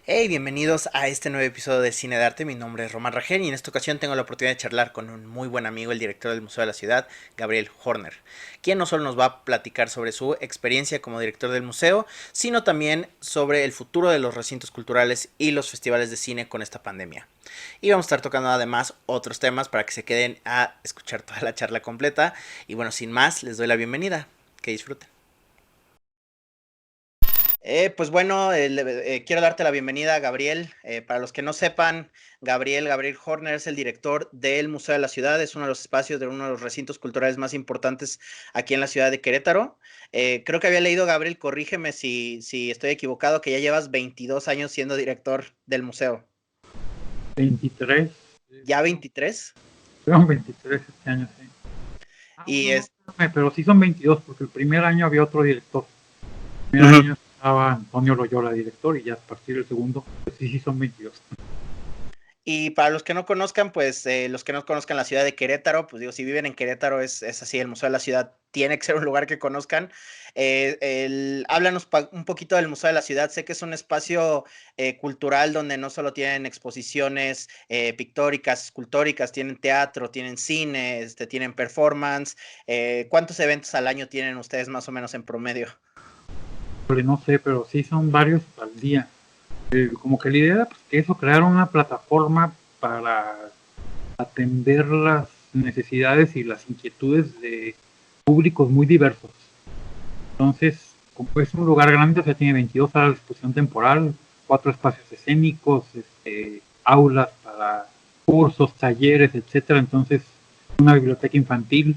Hey, bienvenidos a este nuevo episodio de Cine de Arte. Mi nombre es Román Rajel y en esta ocasión tengo la oportunidad de charlar con un muy buen amigo, el director del Museo de la Ciudad, Gabriel Horner, quien no solo nos va a platicar sobre su experiencia como director del museo, sino también sobre el futuro de los recintos culturales y los festivales de cine con esta pandemia. Y vamos a estar tocando además otros temas para que se queden a escuchar toda la charla completa. Y bueno, sin más, les doy la bienvenida. Que disfruten. Pues bueno, quiero darte la bienvenida, Gabriel. Para los que no sepan, Gabriel Horner es el director del Museo de la Ciudad, es uno de los espacios de uno de los recintos culturales más importantes aquí en la ciudad de Querétaro. Creo que había leído, Gabriel, corrígeme si estoy equivocado, que ya llevas 22 años siendo director del museo. 23, ¿Ya 23? fueron 23 este año, sí. Y Bueno, no, es... espérame, pero sí son 22, porque el primer año había otro director. El primer Ujú. año estaba Antonio Loyola, director, y ya a partir del segundo, pues sí son 22. Y para los que no conozcan, pues los que no conozcan la ciudad de Querétaro, pues digo, si viven en Querétaro es así, el Museo de la Ciudad tiene que ser un lugar que conozcan. Háblanos un poquito del Museo de la Ciudad. Sé que es un espacio cultural donde no solo tienen exposiciones pictóricas, escultóricas, tienen teatro, tienen cine, tienen performance. ¿Cuántos eventos al año tienen ustedes más o menos en promedio? Pero no sé, pero sí son varios al día. Como que la idea era pues, que eso, crear una plataforma para atender las necesidades y las inquietudes de públicos muy diversos. Entonces, como es un lugar grande, o sea, tiene 22 salas de exposición temporal, 4 espacios escénicos, aulas para cursos, talleres, etcétera. Entonces, una biblioteca infantil.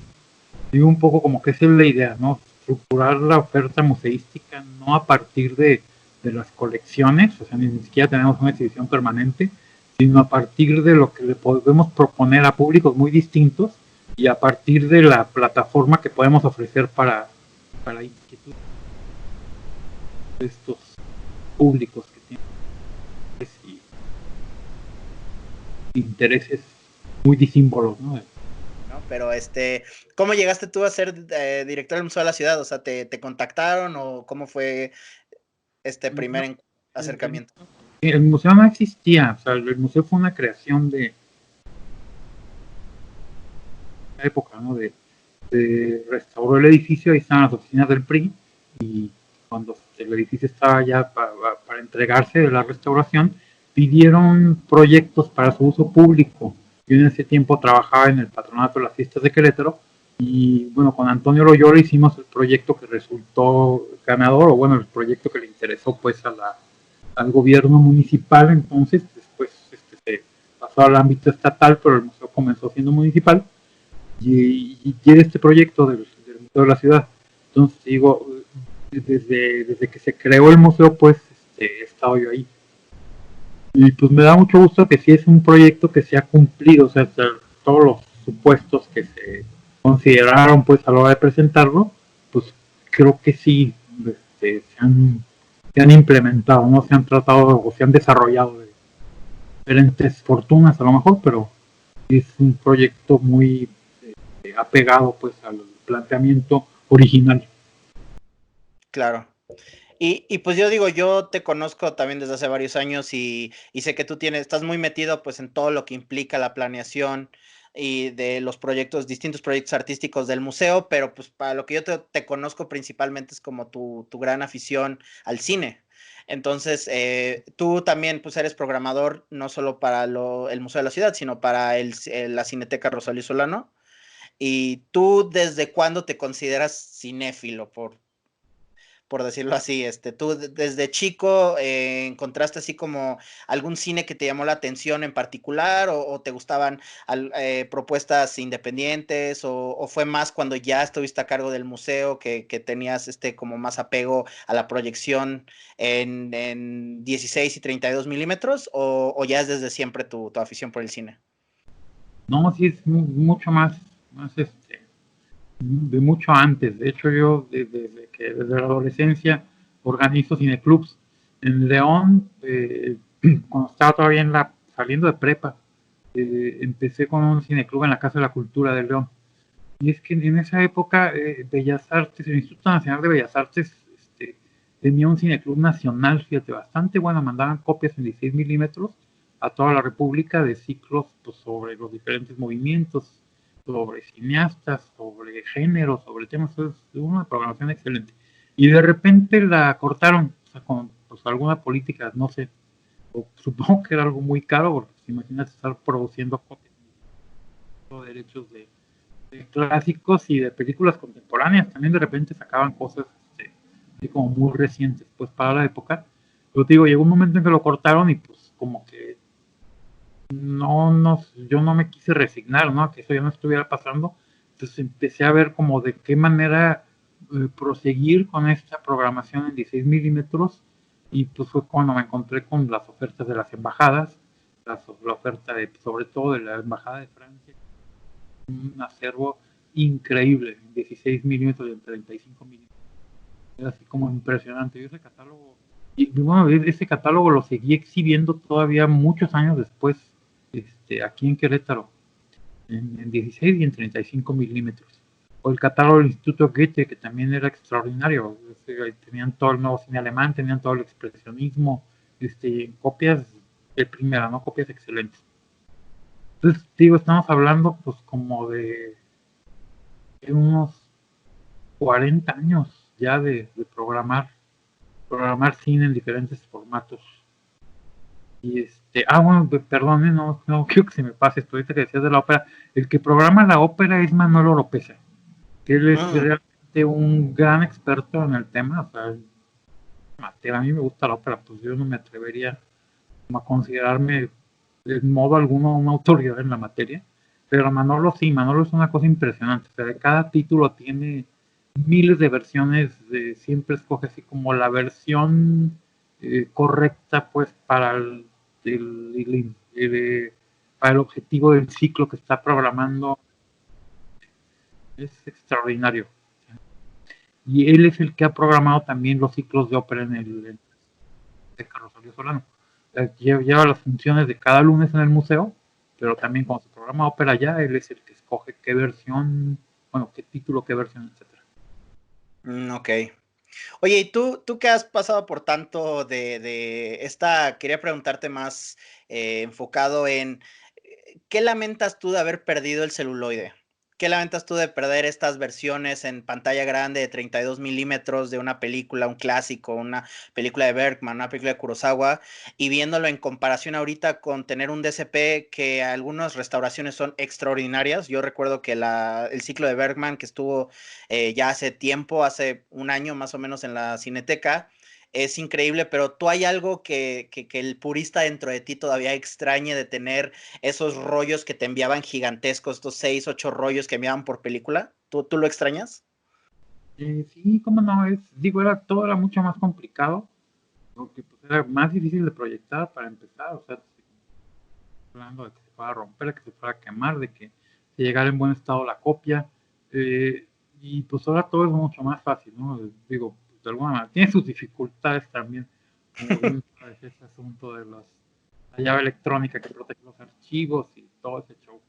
Y un poco como que esa es la idea, ¿no? Estructurar la oferta museística no a partir de las colecciones, o sea, ni siquiera tenemos una exhibición permanente, sino a partir de lo que le podemos proponer a públicos muy distintos y a partir de la plataforma que podemos ofrecer para inquietudes de estos públicos que tienen intereses muy disímbolos, ¿no? ¿No? Pero ¿cómo llegaste tú a ser director del Museo de la Ciudad? O sea, ¿te contactaron o cómo fue este El museo, el, acercamiento? el museo no existía, o sea, el museo fue una creación de la época, ¿no? Se restauró el edificio, ahí estaban las oficinas del PRI, y cuando el edificio estaba ya para entregarse de la restauración, pidieron proyectos para su uso público. Yo en ese tiempo trabajaba en el patronato de las fiestas de Querétaro, y bueno, con Antonio Loyola hicimos el proyecto que resultó ganador, o bueno, el proyecto que le interesó pues al gobierno municipal. Entonces después se pasó al ámbito estatal, pero el museo comenzó siendo municipal, y tiene este proyecto del Museo de la Ciudad. Entonces, digo, desde que se creó el museo, pues he estado yo ahí. Y pues me da mucho gusto que sí es un proyecto que se ha cumplido, o sea, todos los supuestos que se consideraron pues a la hora de presentarlo, pues creo que sí se han implementado, no se han tratado o se han desarrollado de diferentes fortunas a lo mejor, pero es un proyecto muy apegado pues al planteamiento original. Claro. Y pues yo digo, yo te conozco también desde hace varios años y sé que tú estás muy metido pues en todo lo que implica la planeación y de los proyectos, distintos proyectos artísticos del museo, pero pues para lo que yo te conozco principalmente es como tu gran afición al cine. Entonces, tú también pues eres programador no solo para el Museo de la Ciudad, sino para la Cineteca Rosalía Solano. ¿Y tú desde cuándo te consideras cinéfilo, por decirlo así? ¿Tú desde chico encontraste así como algún cine que te llamó la atención en particular o te gustaban propuestas independientes o fue más cuando ya estuviste a cargo del museo que tenías como más apego a la proyección en 16 y 32 milímetros o ya es desde siempre tu afición por el cine? No, sí es mucho más de mucho antes. De hecho, yo desde la adolescencia organizo cineclubs. En León, cuando estaba todavía saliendo de prepa, empecé con un cineclub en la Casa de la Cultura de León. Y es que en esa época, Bellas Artes, el Instituto Nacional de Bellas Artes, tenía un cineclub nacional, fíjate, bastante bueno, mandaban copias en 16 milímetros a toda la República de ciclos pues, sobre los diferentes movimientos, sobre cineastas, sobre género, sobre temas, es una programación excelente. Y de repente la cortaron, o sea, con pues, alguna política, no sé, supongo que era algo muy caro, porque pues, imagínate estar produciendo copias de derechos de clásicos y de películas contemporáneas, también de repente sacaban cosas como muy recientes, pues para la época. Pero te digo, llegó un momento en que lo cortaron y pues como que yo no me quise resignar, ¿no? Que eso ya no estuviera pasando. Entonces empecé a ver como de qué manera proseguir con esta programación en 16 milímetros y pues fue cuando me encontré con las ofertas de las embajadas, la oferta de, sobre todo de la embajada de Francia, un acervo increíble, 16 milímetros y en 35 milímetros. Era así como impresionante. Yo ese catálogo, y bueno, ese catálogo lo seguí exhibiendo todavía muchos años después, aquí en Querétaro, en 16 y en 35 milímetros. O el catálogo del Instituto Goethe, que también era extraordinario. Tenían todo el nuevo cine alemán, tenían todo el expresionismo, copias de primera, ¿no? Copias excelentes. Entonces, digo, estamos hablando pues como de unos 40 años ya de programar cine en diferentes formatos. Y bueno, perdón, no quiero que se me pase esto, ahorita que decías de la ópera, el que programa la ópera es Manuel Oropesa, que él es realmente un gran experto en el tema, o sea, a mí me gusta la ópera, pues yo no me atrevería a considerarme de modo alguno una autoridad en la materia, pero Manolo sí, Manolo es una cosa impresionante, o sea, de cada título tiene miles de versiones, siempre escoge así como la versión correcta pues el, para el objetivo del ciclo que está programando. Es extraordinario. Y él es el que ha programado también los ciclos de ópera de Carlos Rosario Solano. Lleva las funciones de cada lunes en el museo, pero también cuando se programa ópera ya, él es el que escoge qué versión, bueno, qué título, qué versión, etcétera. Ok. Oye, ¿y tú que has pasado por tanto de esta, quería preguntarte más enfocado en, ¿qué lamentas tú de haber perdido el celuloide? ¿Qué lamentas tú de perder estas versiones en pantalla grande de 32 milímetros de una película, un clásico, una película de Bergman, una película de Kurosawa, y viéndolo en comparación ahorita con tener un DCP que algunas restauraciones son extraordinarias? Yo recuerdo que el ciclo de Bergman que estuvo ya hace tiempo, hace un año más o menos en la Cineteca, es increíble, pero tú hay algo que el purista dentro de ti todavía extrañe de tener esos rollos que te enviaban gigantescos, estos 6, 8 rollos que enviaban por película. ¿Tú lo extrañas? Sí, cómo no, todo era mucho más complicado, porque pues, era más difícil de proyectar para empezar, o sea, hablando de que se fuera a romper, que se fuera a quemar, de que se llegara en buen estado la copia, y pues ahora todo es mucho más fácil, ¿no? Digo, de alguna manera, tiene sus dificultades también, como bien sabes, ese asunto de la llave electrónica que protege los archivos y todo ese show.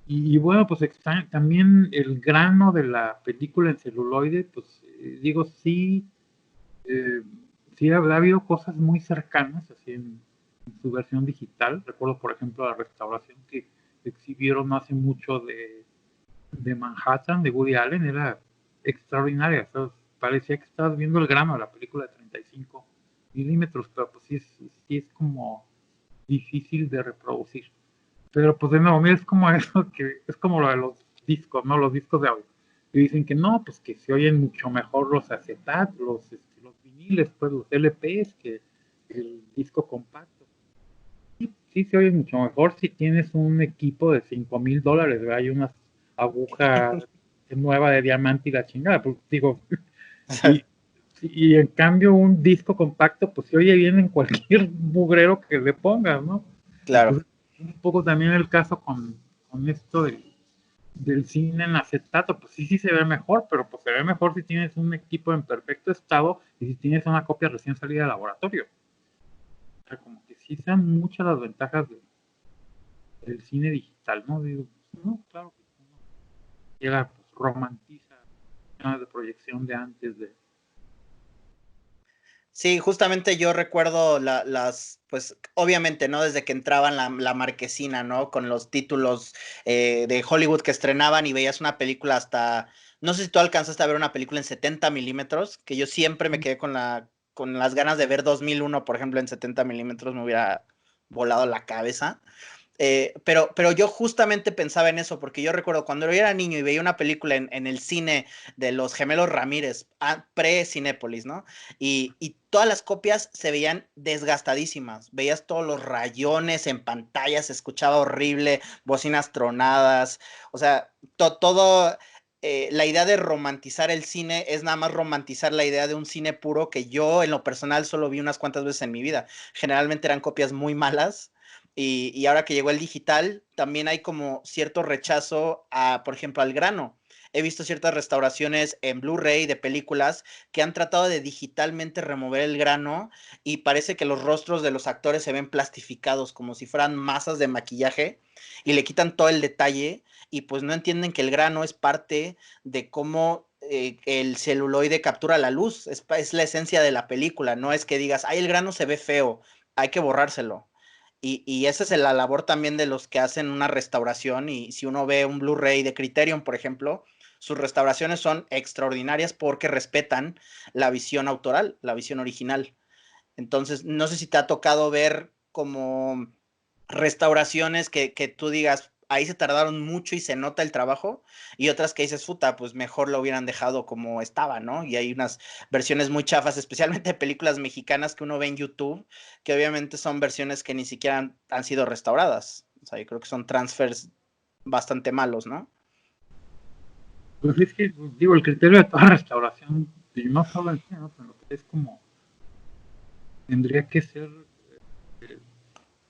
Y bueno, pues también el grano de la película en celuloide, pues digo, sí, eh, sí ha habido cosas muy cercanas, así en su versión digital. Recuerdo, por ejemplo, la restauración que exhibieron no hace mucho de Manhattan, de Woody Allen, era extraordinaria. O sea, parecía que estabas viendo el grano de la película de 35 milímetros, pero pues sí es como difícil de reproducir. Pero pues de nuevo, mira, es como eso, que es como lo de los discos, ¿no? Los discos de audio. Y dicen que no, pues que se oyen mucho mejor los acetatos, los viniles, pues los LPs que el disco compacto. Sí se oye mucho mejor si tienes un equipo de $5,000, ¿verdad? Hay unas agujas nueva de diamante y la chingada, pues digo, y, y en cambio un disco compacto, pues se oye bien en cualquier mugrero que le pongas, ¿no? Claro. Entonces, un poco también el caso con esto del cine en acetato, pues sí se ve mejor, pero pues se ve mejor si tienes un equipo en perfecto estado y si tienes una copia recién salida de laboratorio. O sea, como que sí sean muchas las ventajas del cine digital, ¿no? Digo, pues, no, claro que uno llega, pues, romantiza de proyección de antes de. Sí, justamente yo recuerdo pues obviamente, ¿no? Desde que entraban la marquesina, ¿no? Con los títulos de Hollywood que estrenaban y veías una película hasta, no sé si tú alcanzaste a ver una película en 70 milímetros, que yo siempre me quedé con las ganas de ver 2001, por ejemplo, en 70 milímetros, me hubiera volado la cabeza. Pero yo justamente pensaba en eso, porque yo recuerdo cuando yo era niño y veía una película en el cine de los gemelos Ramírez, pre-Cinépolis, ¿no? Y todas las copias se veían desgastadísimas, veías todos los rayones en pantalla, se escuchaba horrible, bocinas tronadas, o sea, todo... la idea de romantizar el cine es nada más romantizar la idea de un cine puro que yo en lo personal solo vi unas cuantas veces en mi vida. Generalmente eran copias muy malas y ahora que llegó el digital, también hay como cierto rechazo a, por ejemplo, al grano. He visto ciertas restauraciones en Blu-ray de películas que han tratado de digitalmente remover el grano y parece que los rostros de los actores se ven plastificados como si fueran masas de maquillaje y le quitan todo el detalle y pues no entienden que el grano es parte de cómo el celuloide captura la luz, es la esencia de la película, no es que digas, ay, el grano se ve feo, hay que borrárselo. Y esa es la labor también de los que hacen una restauración. Y si uno ve un Blu-ray de Criterion, por ejemplo, sus restauraciones son extraordinarias porque respetan la visión autoral, la visión original. Entonces, no sé si te ha tocado ver como restauraciones que tú digas, ahí se tardaron mucho y se nota el trabajo, y otras que dices, puta, pues mejor lo hubieran dejado como estaba, ¿no? Y hay unas versiones muy chafas, especialmente de películas mexicanas que uno ve en YouTube, que obviamente son versiones que ni siquiera han sido restauradas. O sea, yo creo que son transfers bastante malos, ¿no? Pues es que, digo, el criterio de toda restauración, y no solo en cine, ¿no? Pero es como, tendría que ser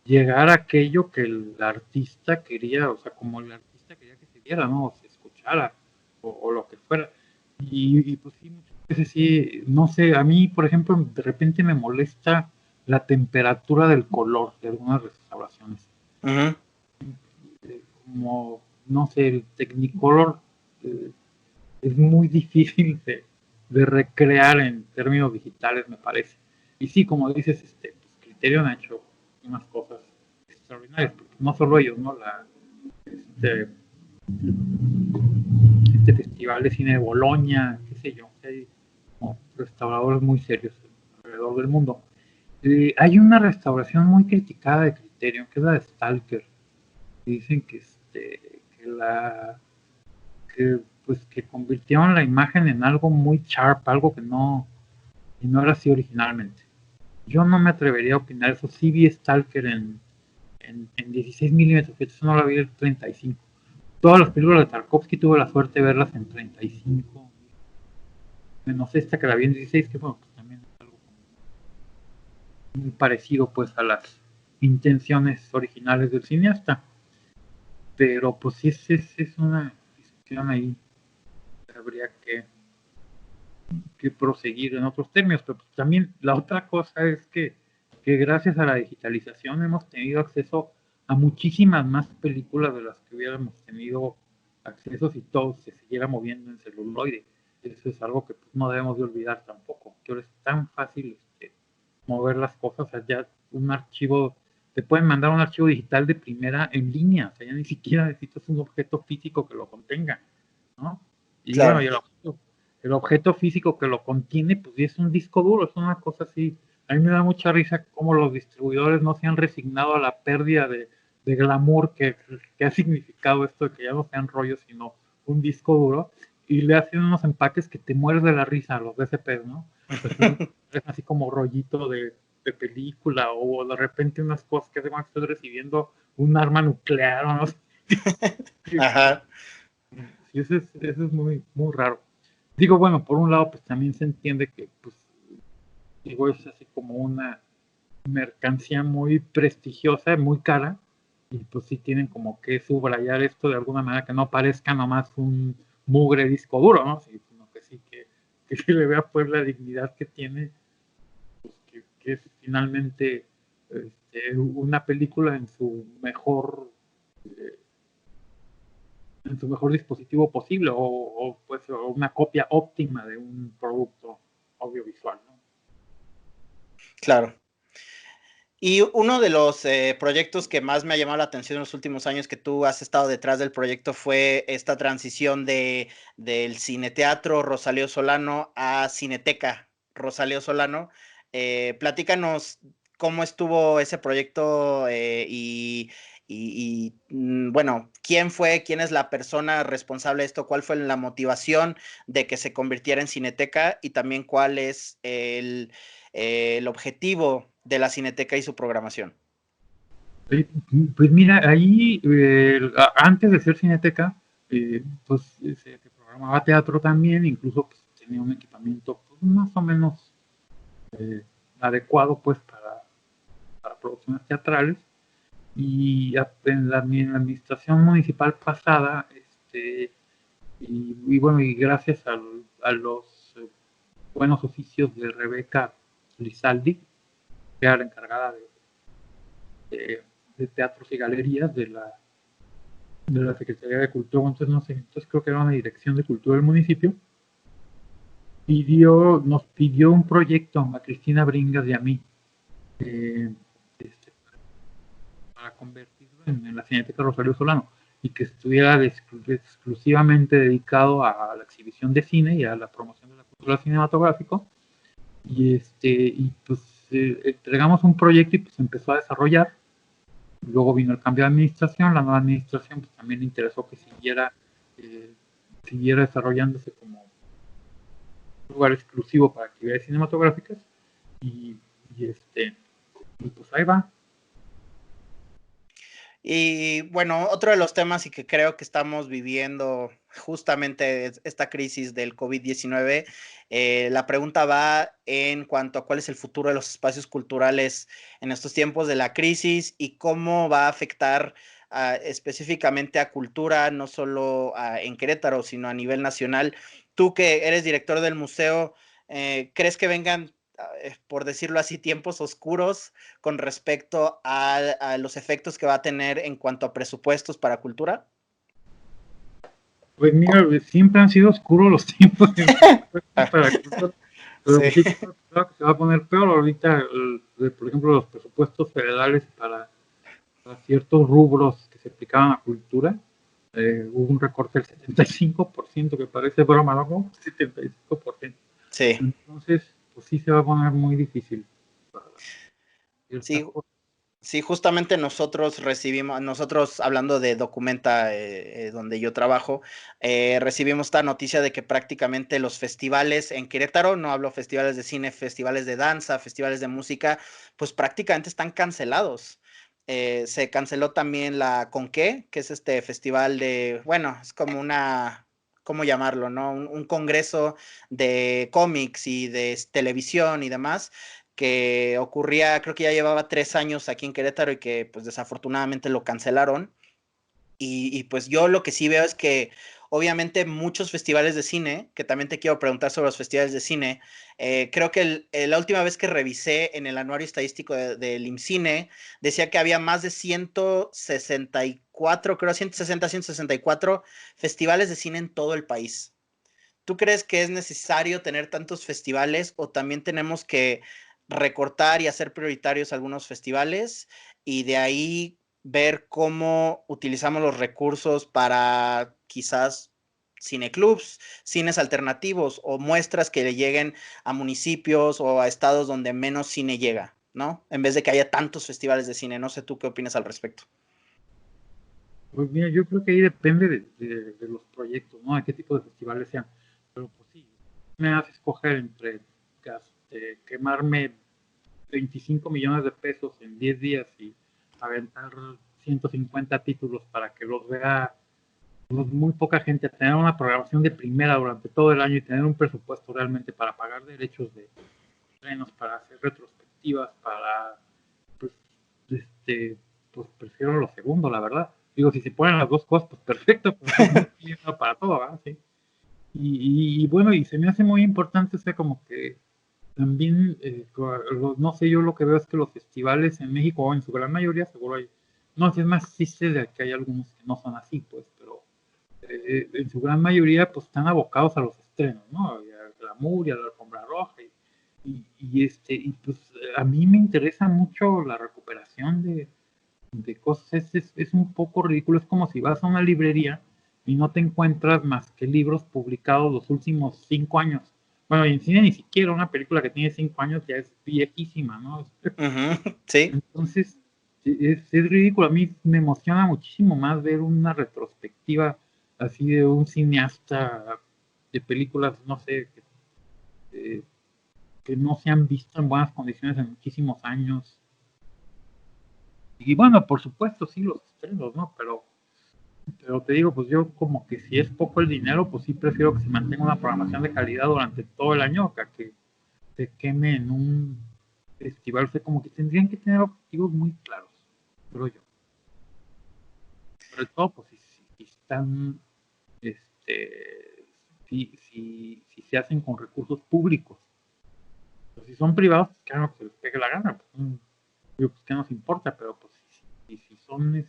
llegar a aquello que el artista quería, o sea, como el artista quería que se viera, ¿no? O se escuchara, o lo que fuera. Y pues sí, muchas veces sí, no sé, a mí, por ejemplo, de repente me molesta la temperatura del color de algunas restauraciones. Ujú. Como, no sé, el Technicolor eh, es muy difícil de recrear en términos digitales, me parece. Y sí, como dices, pues, Criterion ha hecho unas cosas extraordinarias, porque no solo ellos, ¿no? Este, este festival de cine de Boloña, qué sé yo, hay como restauradores muy serios alrededor del mundo. Hay una restauración muy criticada de Criterion, que es la de Stalker. Dicen que pues que convirtieron la imagen en algo muy sharp, algo y no era así originalmente. Yo no me atrevería a opinar eso. Sí vi Stalker en 16 milímetros, que eso no la vi en 35. Todas las películas de Tarkovsky tuve la suerte de verlas en 35, menos esta que la vi en 16, que bueno, pues también es algo muy parecido pues a las intenciones originales del cineasta. Pero pues sí es una discusión ahí que habría que proseguir en otros términos, pero pues también la otra cosa es que gracias a la digitalización hemos tenido acceso a muchísimas más películas de las que hubiéramos tenido acceso si todo se siguiera moviendo en celuloide. Eso es algo que pues, no debemos de olvidar tampoco, que ahora es tan fácil mover las cosas, allá un archivo, te pueden mandar un archivo digital de primera en línea, o sea, ya ni siquiera necesitas un objeto físico que lo contenga, ¿no? Y bueno, Claro. y el objeto físico que lo contiene, pues es un disco duro, es una cosa así. A mí me da mucha risa cómo los distribuidores no se han resignado a la pérdida de glamour que ha significado esto de que ya no sean rollos, sino un disco duro, y le hacen unos empaques que te mueres de la risa a los DCPs, ¿no? Pues es así como rollito de película, o de repente unas cosas que hacen cuando estoy recibiendo un arma nuclear, o no sé. Ajá. Sí, eso es muy, muy raro. Digo, bueno, por un lado, pues también se entiende que, pues, digo, es así como una mercancía muy prestigiosa, muy cara, y pues sí tienen como que subrayar esto de alguna manera que no parezca nomás un mugre disco duro, ¿no? Sino que sí que se le vea pues la dignidad que tiene, pues que es finalmente una película en su mejor dispositivo posible o pues o una copia óptima de un producto audiovisual, ¿no? Claro. Y uno de los proyectos que más me ha llamado la atención en los últimos años que tú has estado detrás del proyecto fue esta transición del Cineteatro Rosalío Solano a Cineteca Rosalío Solano. Platícanos cómo estuvo ese proyecto bueno, quién es la persona responsable de esto, cuál fue la motivación de que se convirtiera en Cineteca y también cuál es el objetivo de la Cineteca y su programación. Pues mira, ahí antes de ser Cineteca, pues se programaba teatro también, incluso pues, tenía un equipamiento pues, más o menos adecuado pues para producciones teatrales. Y en la administración municipal pasada, y bueno, y gracias a los buenos oficios de Rebeca Lizaldi, que era la encargada de teatros y galerías de la Secretaría de Cultura, entonces no sé, entonces creo que era una dirección de cultura del municipio, nos pidió un proyecto a Cristina Bringas y a mí, eh, este, para convertirlo en la Cineteca Rosario Solano y que estuviera exclusivamente dedicado a la exhibición de cine y a la promoción de la cultura cinematográfica. Y pues entregamos un proyecto y pues empezó a desarrollar. Luego vino el cambio de administración, la nueva administración pues también le interesó que siguiera desarrollándose como un lugar exclusivo para actividades cinematográficas y, y, este, y pues ahí va. Y bueno, otro de los temas y que creo que estamos viviendo justamente esta crisis del COVID-19, la pregunta va en cuanto a cuál es el futuro de los espacios culturales en estos tiempos de la crisis y cómo va a afectar específicamente a cultura, no solo en Querétaro, sino a nivel nacional. Tú que eres director del museo, ¿crees que vengan, por decirlo así, tiempos oscuros con respecto a los efectos que va a tener en cuanto a presupuestos para cultura? Pues mira, siempre han sido oscuros los tiempos para cultura, pero Sí, pues sí, claro que se va a poner peor ahorita, por ejemplo, los presupuestos federales para ciertos rubros que se aplicaban a cultura. Hubo un recorte del 75%, que parece broma, ¿no? Como 75%. sí. Entonces, pues sí se va a poner muy difícil para ciertas Sí, cosas. sí, justamente nosotros hablando de Documenta, donde yo trabajo, recibimos esta noticia de que prácticamente los festivales en Querétaro, no hablo festivales de cine, festivales de danza, festivales de música, pues prácticamente están cancelados. Se canceló también la Conque, que es este festival de, bueno, es como ¿cómo llamarlo, no? Un congreso de cómics y de televisión y demás, que ocurría, creo que ya llevaba 3 años aquí en Querétaro y que pues desafortunadamente lo cancelaron. Pues yo lo que sí veo es que obviamente muchos festivales de cine, que también te quiero preguntar sobre los festivales de cine, creo que la última vez que revisé en el anuario estadístico del IMCINE, decía que había más de 164, creo 160, 164 festivales de cine en todo el país. ¿Tú crees que es necesario tener tantos festivales o también tenemos que recortar y hacer prioritarios algunos festivales y de ahí ver cómo utilizamos los recursos para quizás cineclubs, cines alternativos o muestras que le lleguen a municipios o a estados donde menos cine llega, ¿no? En vez de que haya tantos festivales de cine. No sé tú qué opinas al respecto. Pues mira, yo creo que ahí depende de los proyectos, ¿no? De qué tipo de festivales sean. Pero pues sí, me hace escoger entre quemarme 25 millones de pesos en 10 días y aventar 150 títulos para que los vea pues, muy poca gente, tener una programación de primera durante todo el año y tener un presupuesto realmente para pagar derechos de estrenos, para hacer retrospectivas, para pues, pues prefiero lo segundo, la verdad. Digo, si se ponen las dos cosas, pues perfecto, pues no estoy para todo, ¿verdad? Sí. Y bueno, y se me hace muy importante, o sea, como que también, no sé, yo lo que veo es que los festivales en México, en su gran mayoría, seguro hay, no, si es más, sí sé de que hay algunos que no son así, pues, pero en su gran mayoría, pues están abocados a los estrenos, ¿no? Y al glamour y a la alfombra roja y pues a mí me interesa mucho la recuperación de cosas. Es un poco ridículo, es como si vas a una librería y no te encuentras más que libros publicados los últimos 5 años. Bueno, y en cine ni siquiera una película que tiene 5 años ya es viejísima, ¿no? Sí. Entonces, es ridículo. A mí me emociona muchísimo más ver una retrospectiva así de un cineasta de películas, no sé, eh, que no se han visto en buenas condiciones en muchísimos años. Y bueno, por supuesto, sí, los estrenos, ¿no? Pero te digo, pues yo como que si es poco el dinero, pues sí prefiero que se mantenga una programación de calidad durante todo el año, que se queme en un festival. O sea, como que tendrían que tener objetivos muy claros, creo yo. Sobre todo, pues si están, este, si se hacen con recursos públicos. Pues, si son privados, pues claro que se les pegue la gana. Pues, pues qué nos importa, pero pues si son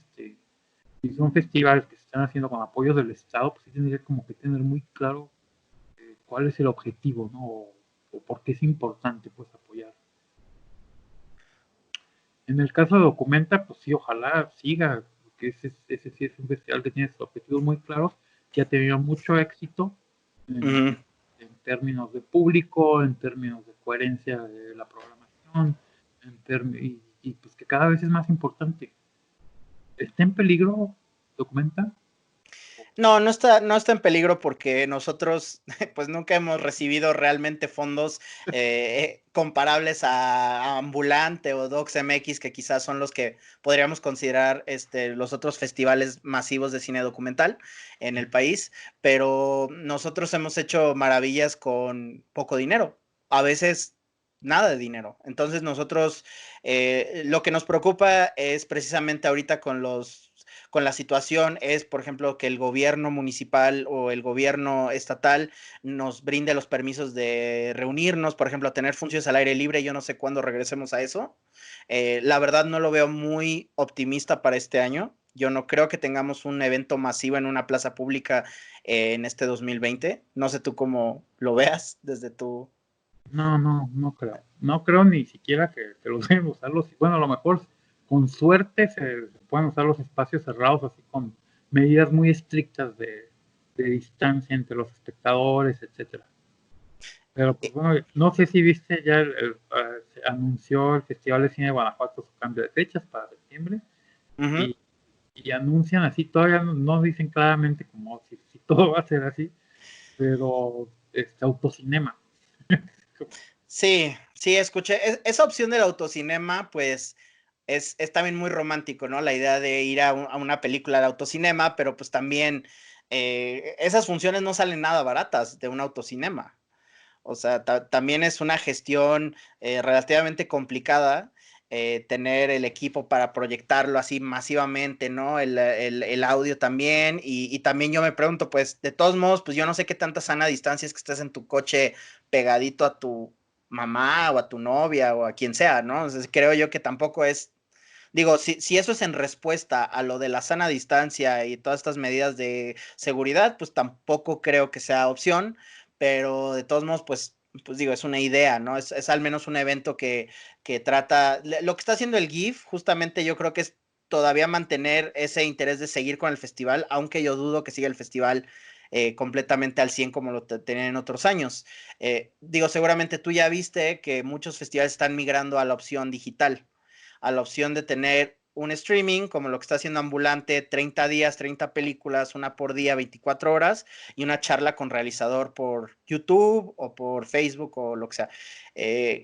si son festivales que se están haciendo con apoyos del Estado, pues sí tendría como que tener muy claro cuál es el objetivo, ¿no? O por qué es importante, pues, apoyar. En el caso de Documenta, pues sí, ojalá siga, porque ese sí es un festival que tiene sus objetivos muy claros, que ha tenido mucho éxito en, Ujú. en términos de público, en términos de coherencia de la programación, y pues que cada vez es más importante. ¿Está en peligro Documenta? No, no está en peligro porque nosotros pues nunca hemos recibido realmente fondos comparables a Ambulante o DocsMX, que quizás son los que podríamos considerar los otros festivales masivos de cine documental en el país, pero nosotros hemos hecho maravillas con poco dinero, a veces nada de dinero. Entonces nosotros lo que nos preocupa es precisamente ahorita con la situación es, por ejemplo, que el gobierno municipal o el gobierno estatal nos brinde los permisos de reunirnos, por ejemplo, tener funciones al aire libre. Yo no sé cuándo regresemos a eso. La verdad no lo veo muy optimista para este año. Yo no creo que tengamos un evento masivo en una plaza pública en este 2020. No sé tú cómo lo veas desde tu... No creo. No creo ni siquiera que los deben usar los. Bueno, a lo mejor con suerte se pueden usar los espacios cerrados así con medidas muy estrictas de distancia entre los espectadores, etcétera. Pero pues bueno, no sé si viste ya se anunció el Festival de Cine de Guanajuato su cambio de fechas para septiembre Ujú. y, y anuncian así, todavía no dicen claramente como si todo va a ser así, pero autocinema. Sí, sí, escuché. Esa opción del autocinema, pues, es también muy romántico, ¿no? La idea de ir a una película de autocinema, pero pues también esas funciones no salen nada baratas de un autocinema. O sea, también es una gestión relativamente complicada tener el equipo para proyectarlo así masivamente, ¿no? El audio también. Y también yo me pregunto, pues, de todos modos, pues yo no sé qué tanta sana distancia es que estés en tu coche pegadito a tu mamá o a tu novia o a quien sea, ¿no? Entonces, creo yo que tampoco es. Digo, si eso es en respuesta a lo de la sana distancia y todas estas medidas de seguridad, pues tampoco creo que sea opción, pero de todos modos, pues digo, es una idea, ¿no? Es al menos un evento que trata, lo que está haciendo el GIF, justamente yo creo que es todavía mantener ese interés de seguir con el festival, aunque yo dudo que siga el festival completamente al 100 como lo tenían en otros años. Digo, seguramente tú ya viste que muchos festivales están migrando a la opción digital, a la opción de tener un streaming, como lo que está haciendo Ambulante, 30 días, 30 películas, una por día, 24 horas, y una charla con realizador por YouTube o por Facebook o lo que sea.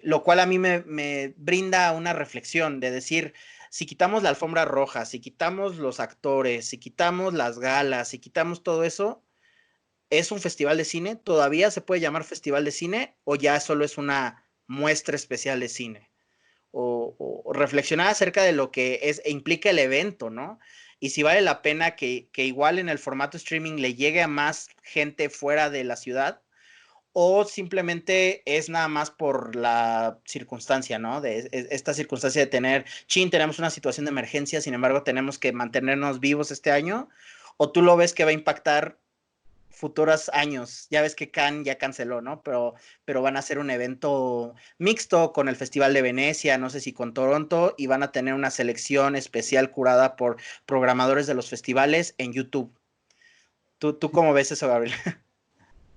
Lo cual a mí me brinda una reflexión de decir, si quitamos la alfombra roja, si quitamos los actores, si quitamos las galas, si quitamos todo eso, ¿es un festival de cine? ¿Todavía se puede llamar festival de cine o ya solo es una muestra especial de cine? O reflexionar acerca de lo que es e implica el evento, ¿no? Y si vale la pena que igual en el formato streaming le llegue a más gente fuera de la ciudad, o simplemente es nada más por la circunstancia, ¿no? De esta circunstancia de tener, chin, tenemos una situación de emergencia, sin embargo, tenemos que mantenernos vivos este año, o tú lo ves que va a impactar futuros años. Ya ves que Cannes ya canceló, ¿no? Pero van a hacer un evento mixto con el Festival de Venecia, no sé si con Toronto, y van a tener una selección especial curada por programadores de los festivales en YouTube. ¿Tú cómo ves eso, Gabriel?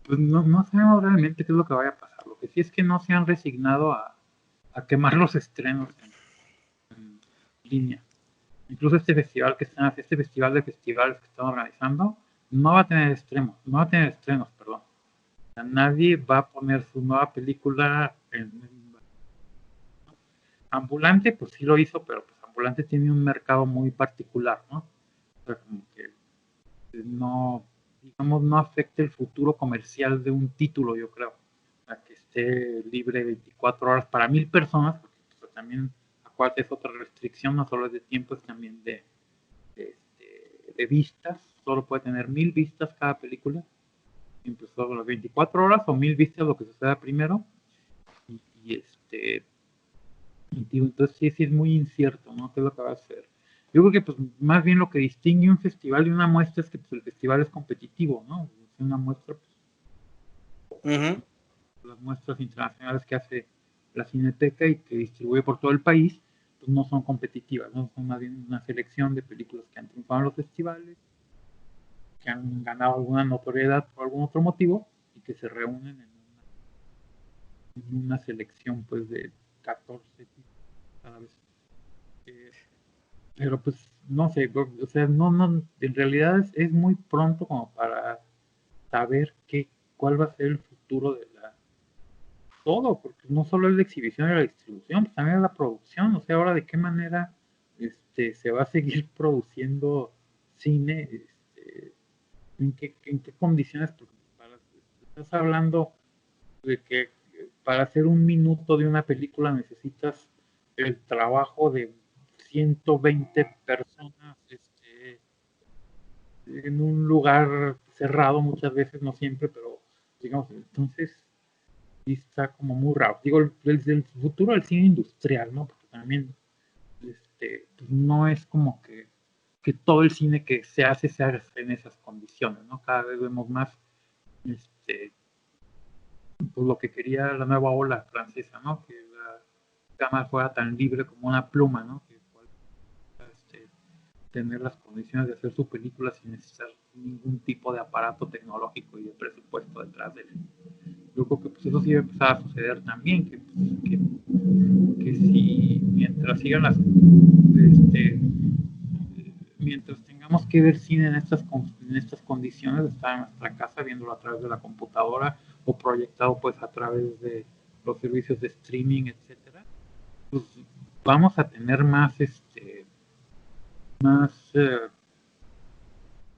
Pues no sabemos realmente qué es lo que vaya a pasar. Lo que sí es que no se han resignado a quemar los estrenos en línea. Incluso este festival de festivales que están organizando, no va a tener estrenos, perdón. O sea, nadie va a poner su nueva película en Ambulante, pues sí lo hizo, pero pues Ambulante tiene un mercado muy particular, ¿no? O sea, como que no, digamos, no afecta el futuro comercial de un título, yo creo. A que esté libre 24 horas para 1000 personas, porque pues, también, acuérdate, es otra restricción, no solo es de tiempo, es también de vistas. Solo puede tener 1000 vistas cada película. Y pues solo las 24 horas o 1000 vistas, lo que suceda primero. Y entonces sí es muy incierto, ¿no? ¿Qué es lo que va a hacer? Yo creo que pues más bien lo que distingue un festival de una muestra es que pues, el festival es competitivo, ¿no? Es una muestra, pues, las muestras internacionales que hace la Cineteca y que distribuye por todo el país, pues no son competitivas, ¿no? Son más bien una selección de películas que han triunfado en los festivales, que han ganado alguna notoriedad por algún otro motivo y que se reúnen en una selección pues de 14 cada vez. Eh, pero pues no sé, o sea, en realidad es muy pronto como para saber cuál va a ser el futuro de todo, porque no solo es la exhibición y la distribución, pues también es la producción, o sea, ahora de qué manera se va a seguir produciendo cine, en qué condiciones, porque estás hablando de que para hacer un minuto de una película necesitas el trabajo de 120 personas en un lugar cerrado muchas veces, no siempre, pero digamos, entonces sí está como muy raro. Digo, el futuro del cine industrial, ¿no? Porque también pues no es como que todo el cine que se hace en esas condiciones, ¿no? Cada vez vemos más este, pues lo que quería la nueva ola francesa, ¿no? Que la cámara fuera tan libre como una pluma, ¿no? Que este, tener las condiciones de hacer su película sin necesitar ningún tipo de aparato tecnológico y de presupuesto detrás de él. Yo creo que pues, eso sí va a empezar a suceder también, que si mientras sigan mientras tengamos que ver cine en estas condiciones, de estar en nuestra casa viéndolo a través de la computadora o proyectado pues a través de los servicios de streaming, etcétera, pues vamos a tener más,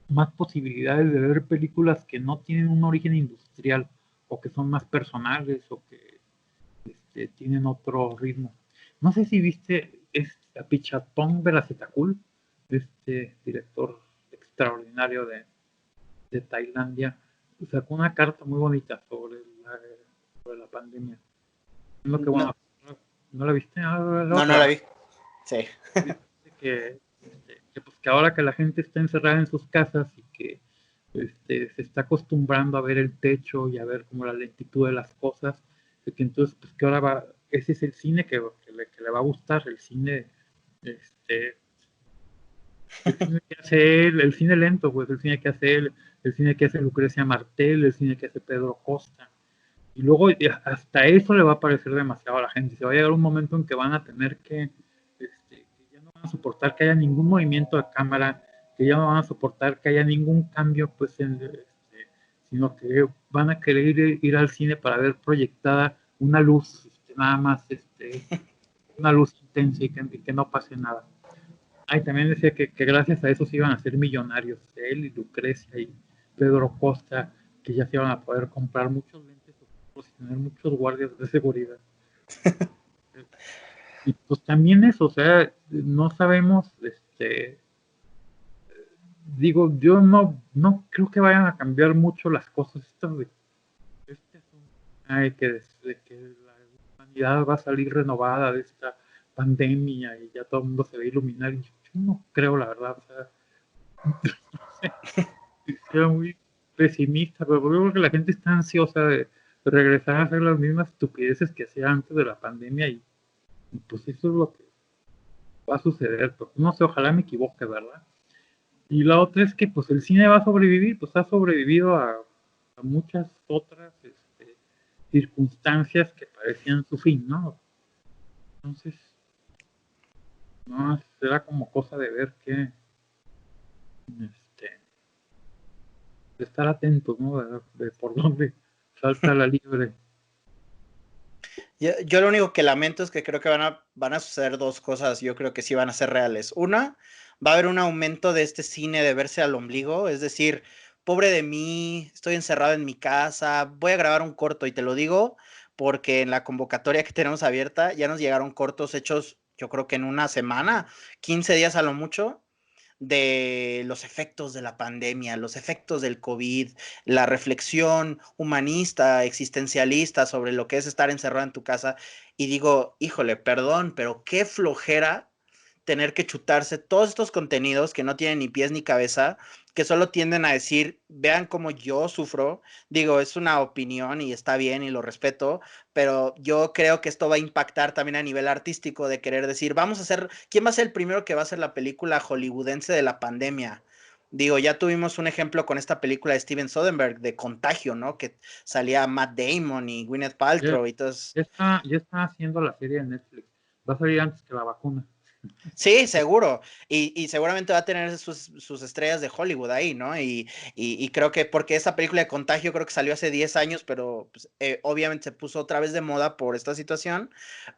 más posibilidades de ver películas que no tienen un origen industrial o que son más personales o que tienen otro ritmo. No sé si viste Apichatpong Veerasetacul, director extraordinario de Tailandia, sacó una carta muy bonita sobre la pandemia. Lo que bueno, ¿no la viste? La No otra. la vi. Sí. Pues que ahora que la gente está encerrada en sus casas y que se está acostumbrando a ver el techo y a ver como la lentitud de las cosas, de que entonces pues que ahora ese es el cine que le va a gustar, este, el cine que hace él, el cine lento, pues el cine que hace él, el cine que hace Lucrecia Martel, el cine que hace Pedro Costa. Y luego hasta eso le va a parecer demasiado a la gente. Se va a llegar un momento en que van a tener que ya no van a soportar que haya ningún movimiento de cámara, que ya no van a soportar que haya ningún cambio, pues, sino que van a querer ir al cine para ver proyectada una luz, nada más, una luz intensa y que no pase nada. Ay, también decía que gracias a eso se iban a ser millonarios, él y Lucrecia y Pedro Costa, que ya se iban a poder comprar muchos lentes oscuros y tener muchos guardias de seguridad. Y pues también eso, o sea, no sabemos, digo, yo no creo que vayan a cambiar mucho las cosas estas de que la humanidad va a salir renovada de esta pandemia y ya todo el mundo se va a iluminar. Y yo no creo, la verdad, o sea, era muy pesimista, pero yo creo que la gente está ansiosa de regresar a hacer las mismas estupideces que hacía antes de la pandemia y pues eso es lo que va a suceder. Pues, no sé, ojalá me equivoque, ¿verdad? Y la otra es que pues el cine va a sobrevivir, pues ha sobrevivido a muchas otras circunstancias que parecían su fin, ¿no? Entonces, no, será como cosa de ver que, este, de estar atentos, ¿no? De por dónde salta la libre. Yo lo único que lamento es que creo que van a suceder dos cosas, yo creo que sí van a ser reales. Una, va a haber un aumento de este cine de verse al ombligo, es decir, pobre de mí, estoy encerrado en mi casa, voy a grabar un corto y te lo digo porque en la convocatoria que tenemos abierta ya nos llegaron cortos hechos, yo creo que en una semana, 15 días a lo mucho, de los efectos de la pandemia, los efectos del COVID, la reflexión humanista, existencialista sobre lo que es estar encerrado en tu casa. Y digo, híjole, perdón, pero qué flojera tener que chutarse todos estos contenidos que no tienen ni pies ni cabeza, que solo tienden a decir, vean cómo yo sufro. Digo, es una opinión y está bien y lo respeto, pero yo creo que esto va a impactar también a nivel artístico de querer decir, vamos a hacer, ¿quién va a ser el primero que va a hacer la película hollywoodense de la pandemia? Digo, ya tuvimos un ejemplo con esta película de Steven Soderbergh de Contagio, ¿no? Que salía Matt Damon y Gwyneth Ya, Paltrow y todos. ya está haciendo la serie de Netflix. Va a salir antes que la vacuna. Sí, seguro. Y seguramente va a tener sus estrellas de Hollywood ahí, ¿no? Y creo que porque esa película de Contagio creo que salió hace 10 años, pero pues, obviamente se puso otra vez de moda por esta situación,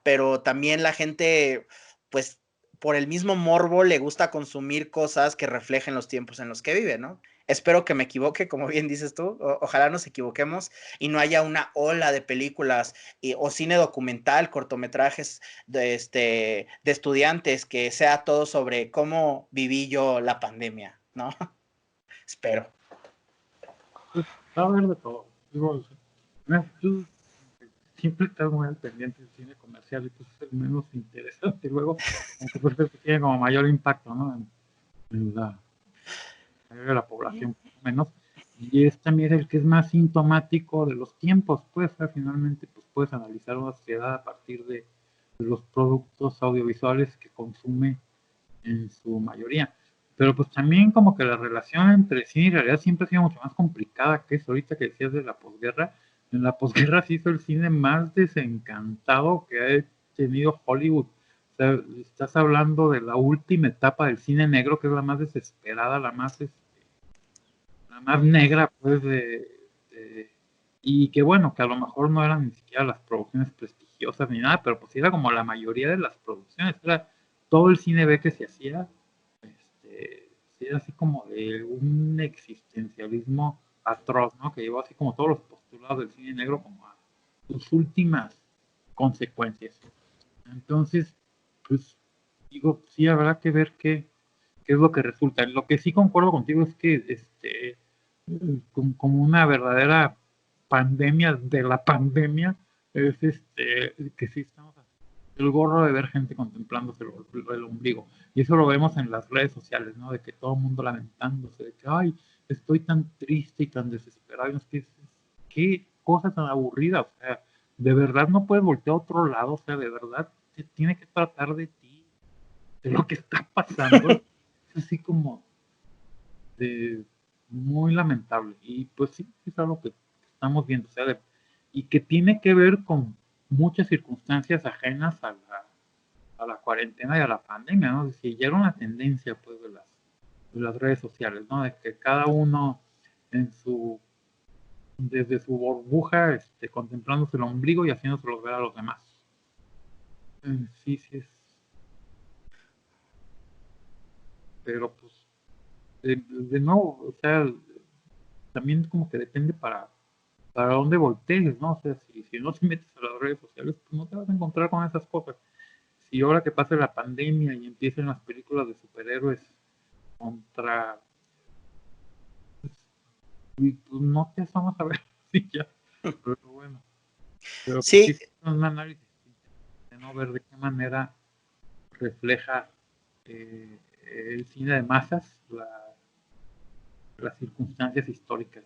pero también la gente, pues por el mismo morbo le gusta consumir cosas que reflejen los tiempos en los que vive, ¿no? Espero que me equivoque, como bien dices tú, ojalá nos equivoquemos y no haya una ola de películas o cine documental, cortometrajes de estudiantes, que sea todo sobre cómo viví yo la pandemia, ¿no? Espero. Pues va a haber de todo. Digo, tú siempre estás muy al pendiente del cine comercial y pues es el menos interesante. Luego, como que pues es el que tiene como mayor impacto, ¿no? En la mayoría de la población, por lo menos. Y es también el que es más sintomático de los tiempos, pues, finalmente, pues puedes analizar una sociedad a partir de los productos audiovisuales que consume en su mayoría. Pero pues también como que la relación entre cine y realidad siempre ha sido mucho más complicada que eso. Ahorita que decías de la posguerra, en la posguerra se hizo el cine más desencantado que ha tenido Hollywood. O sea, estás hablando de la última etapa del cine negro, que es la más desesperada, la más negra, pues, y que bueno, que a lo mejor no eran ni siquiera las producciones prestigiosas ni nada, pero pues era como la mayoría de las producciones, era todo el cine B que se hacía, sí, era así como de un existencialismo atroz, ¿no? Que llevó así como todos los postulados del cine negro como a sus últimas consecuencias. Entonces, pues, digo, sí habrá que ver qué es lo que resulta. Lo que sí concuerdo contigo es que como una verdadera pandemia de la pandemia es que sí estamos el gorro de ver gente contemplándose el ombligo. Y eso lo vemos en las redes sociales, ¿no? De que todo el mundo lamentándose, de que, ay, estoy tan triste y tan desesperado. Y no es que, qué cosa tan aburrida, o sea, de verdad no puedes voltear a otro lado, o sea, de verdad te tiene que tratar de ti, de lo que está pasando. Es así como de muy lamentable. Y pues sí, es algo que estamos viendo, o sea, y que tiene que ver con muchas circunstancias ajenas a la cuarentena y a la pandemia, ¿no? Es decir, ya era una tendencia, pues, de las redes sociales, ¿no? De que cada uno en su, desde su burbuja, contemplándose el ombligo y haciéndoselo ver a los demás. Sí, sí es, pero pues, de nuevo, o sea, también como que depende para dónde voltees, ¿no? O sea, si no te metes a las redes sociales, pues no te vas a encontrar con esas cosas. Si ahora que pase la pandemia y empiecen las películas de superhéroes contra, pues no te vamos a ver, sí, ya, pero bueno, pero pues sí Sí, es un análisis de no ver de qué manera refleja el cine de masas las circunstancias históricas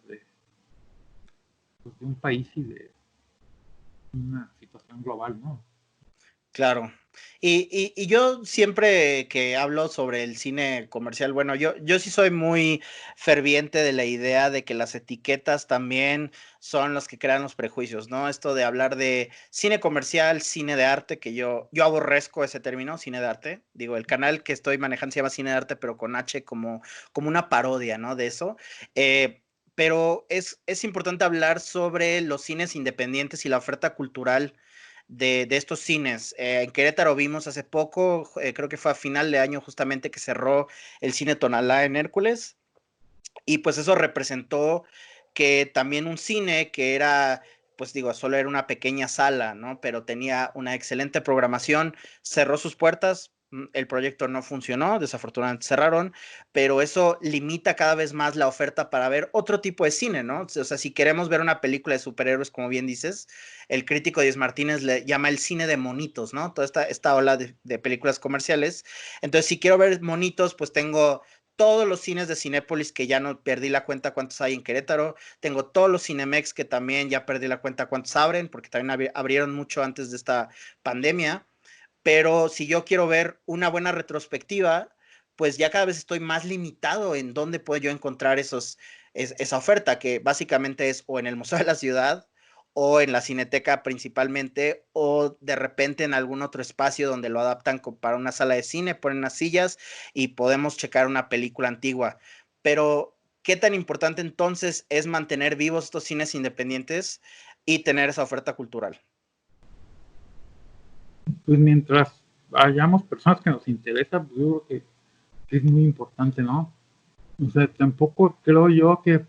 pues, de un país y de una situación global, ¿no? Claro. Y yo siempre que hablo sobre el cine comercial, bueno, yo sí soy muy ferviente de la idea de que las etiquetas también son los que crean los prejuicios, ¿no? Esto de hablar de cine comercial, cine de arte, que yo aborrezco ese término, cine de arte. Digo, el canal que estoy manejando se llama Cine de Arte, pero con H como una parodia, ¿no? De eso. Pero es importante hablar sobre los cines independientes y la oferta cultural de estos cines. En Querétaro vimos hace poco, creo que fue a final de año justamente que cerró el cine Tonalá en Hércules, y pues eso representó que también un cine que era, pues digo, solo era una pequeña sala, ¿no? Pero tenía una excelente programación, cerró sus puertas. El proyecto no funcionó, desafortunadamente cerraron, pero eso limita cada vez más la oferta para ver otro tipo de cine, ¿no? O sea, si queremos ver una película de superhéroes, como bien dices, el crítico Díaz Martínez le llama el cine de monitos, ¿no? Toda esta ola de películas comerciales. Entonces, si quiero ver monitos, pues tengo todos los cines de Cinépolis, que ya no perdí la cuenta cuántos hay en Querétaro. Tengo todos los Cinemex, que también ya perdí la cuenta cuántos abren, porque también abrieron mucho antes de esta pandemia. Pero si yo quiero ver una buena retrospectiva, pues ya cada vez estoy más limitado en dónde puedo yo encontrar esa oferta, que básicamente es o en el Museo de la Ciudad, o en la Cineteca principalmente, o de repente en algún otro espacio donde lo adaptan para una sala de cine, ponen unas sillas y podemos checar una película antigua. Pero, ¿qué tan importante entonces es mantener vivos estos cines independientes y tener esa oferta cultural? Pues mientras hayamos personas que nos interesan, pues yo creo que es muy importante, ¿no? O sea, tampoco creo yo que,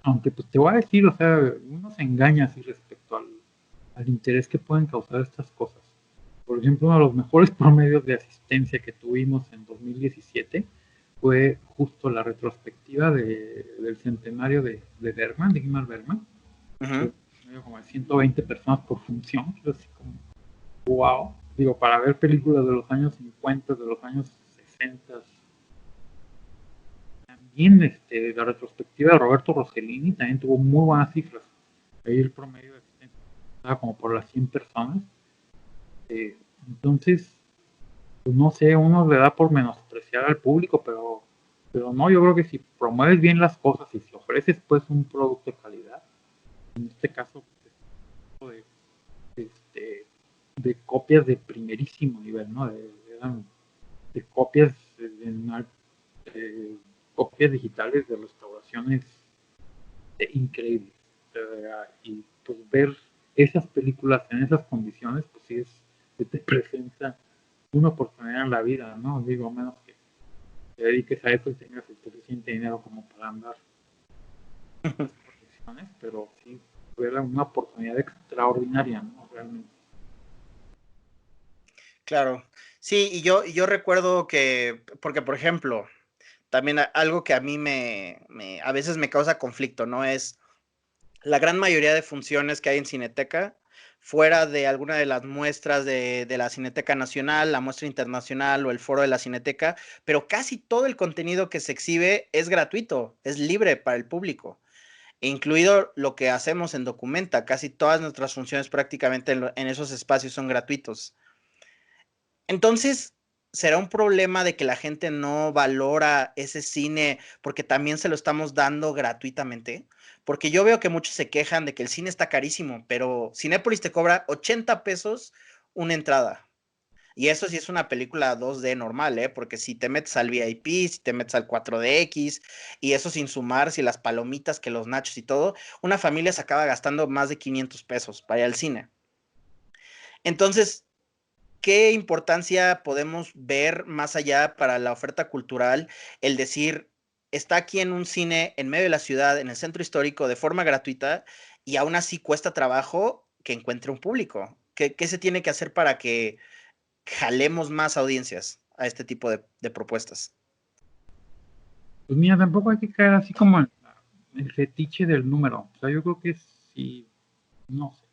aunque pues te voy a decir, o sea, uno se engaña así respecto al interés que pueden causar estas cosas. Por ejemplo, uno de los mejores promedios de asistencia que tuvimos en 2017 fue justo la retrospectiva del centenario de Bergman, de Ingmar Bergman. Ujú. Como de 120 personas por función, así como, wow. Digo, para ver películas de los años 50, de los años 60, también la retrospectiva de Roberto Rossellini también tuvo muy buenas cifras. Ahí el promedio de asistencia estaba como por las 100 personas. Entonces, pues no sé, uno le da por menospreciar al público, pero no, yo creo que si promueves bien las cosas y si ofreces pues un producto de calidad, en este caso pues, este, de copias de primerísimo nivel, ¿no? De copias, copias digitales de restauraciones increíbles. Y pues ver esas películas en esas condiciones, pues sí te presenta una oportunidad en la vida, ¿no? Digo, a menos que te dediques a eso y tengas el suficiente dinero como para andar en esas condiciones, pero sí ver una oportunidad extraordinaria, ¿no? Realmente. Claro. Sí, y yo recuerdo que, porque por ejemplo, también algo que a mí a veces me causa conflicto, ¿no? Es la gran mayoría de funciones que hay en Cineteca, fuera de alguna de las muestras de la Cineteca Nacional, la muestra internacional o el foro de la Cineteca, pero casi todo el contenido que se exhibe es gratuito, es libre para el público, incluido lo que hacemos en Documenta. Casi todas nuestras funciones prácticamente en esos espacios son gratuitos. Entonces, ¿será un problema de que la gente no valora ese cine porque también se lo estamos dando gratuitamente? Porque yo veo que muchos se quejan de que el cine está carísimo, pero Cinépolis te cobra 80 pesos una entrada. Y eso sí es una película 2D normal, ¿eh? Porque si te metes al VIP, si te metes al 4DX, y eso sin sumar, si las palomitas, que los nachos y todo, una familia se acaba gastando más de 500 pesos para ir al cine. Entonces, ¿qué importancia podemos ver más allá para la oferta cultural? El decir, está aquí en un cine en medio de la ciudad, en el centro histórico, de forma gratuita, y aún así cuesta trabajo que encuentre un público. ¿Qué se tiene que hacer para que jalemos más audiencias a este tipo de propuestas? Pues mira, tampoco hay que caer así como en el fetiche del número. O sea, yo creo que si, no sé,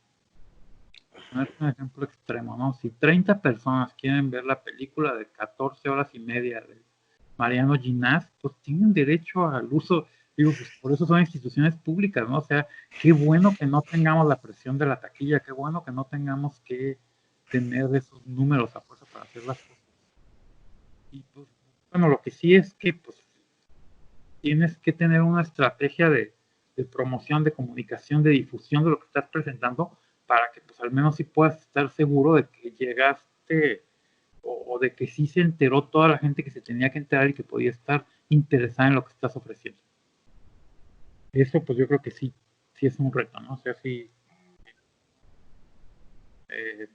poner un ejemplo extremo, ¿no? Si 30 personas quieren ver la película de 14 horas y media Mariano Ginás, pues tienen derecho al uso, digo, pues por eso son instituciones públicas, ¿no? O sea, qué bueno que no tengamos la presión de la taquilla, qué bueno que no tengamos que tener esos números a fuerza para hacer las cosas. Y pues, bueno, lo que sí es que pues tienes que tener una estrategia de promoción, de comunicación, de difusión de lo que estás presentando para que pues al menos sí puedas estar seguro de que llegaste o de que sí se enteró toda la gente que se tenía que enterar y que podía estar interesada en lo que estás ofreciendo. Eso pues yo creo que sí, sí es un reto, ¿no? O sea, sí, eh,